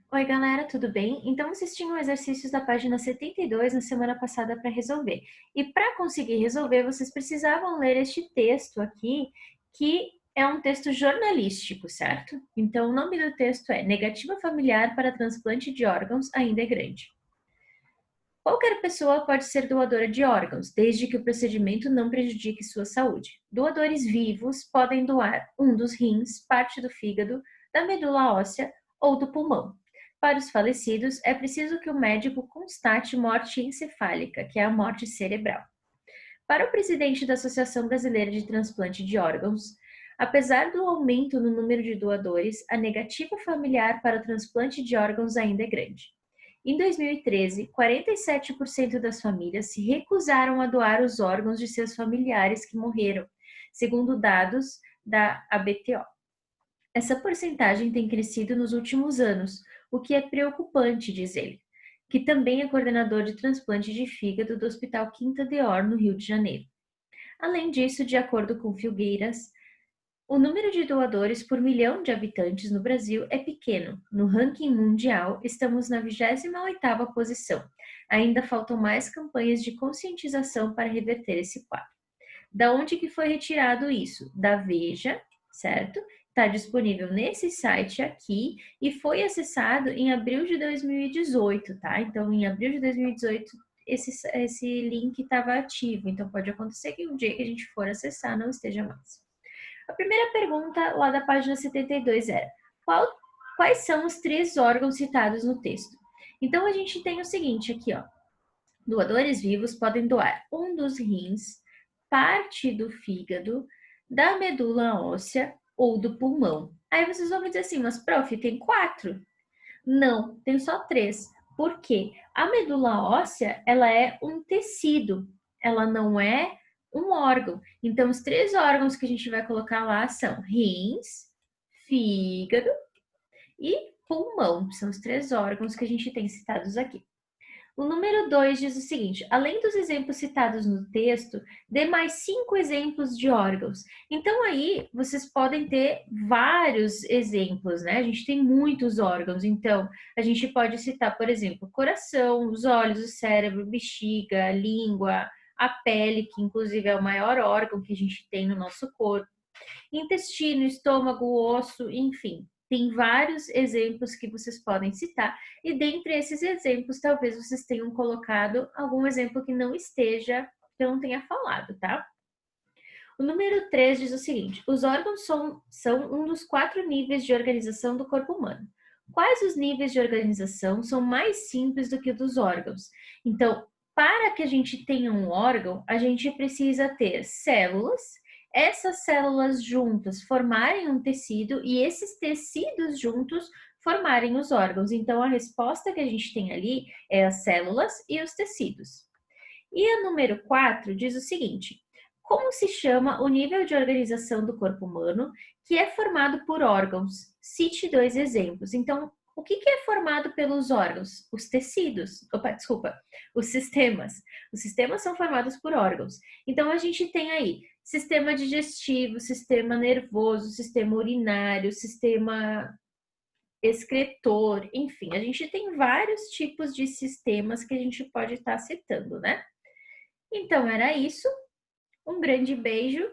Oi, galera, tudo bem? Então, vocês tinham exercícios da página 72 na semana passada para resolver. E para conseguir resolver, vocês precisavam ler este texto aqui, que é um texto jornalístico, certo? Então, o nome do texto é Negativa familiar para transplante de órgãos ainda é grande. Qualquer pessoa pode ser doadora de órgãos, desde que o procedimento não prejudique sua saúde. Doadores vivos podem doar um dos rins, parte do fígado, da medula óssea ou do pulmão. Para os falecidos, é preciso que o médico constate morte encefálica, que é a morte cerebral. Para o presidente da Associação Brasileira de Transplante de Órgãos, apesar do aumento no número de doadores, a negativa familiar para o transplante de órgãos ainda é grande. Em 2013, 47% das famílias se recusaram a doar os órgãos de seus familiares que morreram, segundo dados da ABTO. Essa porcentagem tem crescido nos últimos anos, o que é preocupante, diz ele, que também é coordenador de transplante de fígado do Hospital Quinta d'Or, no Rio de Janeiro. Além disso, de acordo com Filgueiras, o número de doadores por milhão de habitantes no Brasil é pequeno. No ranking mundial, estamos na 28ª posição. Ainda faltam mais campanhas de conscientização para reverter esse quadro. Da onde que foi retirado isso? Da Veja, certo? Está disponível nesse site aqui e foi acessado em abril de 2018, tá? Então, em abril de 2018, esse link estava ativo. Então, pode acontecer que um dia que a gente for acessar não esteja mais. A primeira pergunta lá da página 72 era: quais são os 3 órgãos citados no texto? Então, a gente tem o seguinte aqui, ó. Doadores vivos podem doar um dos rins, parte do fígado, da medula óssea ou do pulmão. Aí vocês vão me dizer assim, mas prof, tem 4? Não, tem só 3. Por quê? A medula óssea, ela é um tecido, ela não é um órgão. Então, os 3 órgãos que a gente vai colocar lá são rins, fígado e pulmão. São os 3 órgãos que a gente tem citados aqui. O número 2 diz o seguinte: além dos exemplos citados no texto, dê mais 5 exemplos de órgãos. Então, aí vocês podem ter vários exemplos, né? A gente tem muitos órgãos. Então, a gente pode citar, por exemplo, coração, os olhos, o cérebro, bexiga, língua, a pele, que inclusive é o maior órgão que a gente tem no nosso corpo, intestino, estômago, osso, enfim. Tem vários exemplos que vocês podem citar, e dentre esses exemplos, talvez vocês tenham colocado algum exemplo que não esteja, que eu não tenha falado, tá? O número 3 diz o seguinte: os órgãos são um dos 4 níveis de organização do corpo humano. Quais os níveis de organização são mais simples do que o dos órgãos? Então, para que a gente tenha um órgão, a gente precisa ter células, essas células juntas formarem um tecido e esses tecidos juntos formarem os órgãos. Então, a resposta que a gente tem ali é as células e os tecidos. E a número 4 diz o seguinte: como se chama o nível de organização do corpo humano que é formado por órgãos? Cite 2 exemplos. Então, o que é formado pelos órgãos? Os tecidos. Opa, desculpa. Os sistemas. Os sistemas são formados por órgãos. Então, a gente tem aí sistema digestivo, sistema nervoso, sistema urinário, sistema excretor, enfim, a gente tem vários tipos de sistemas que a gente pode estar citando, né? Então era isso. Um grande beijo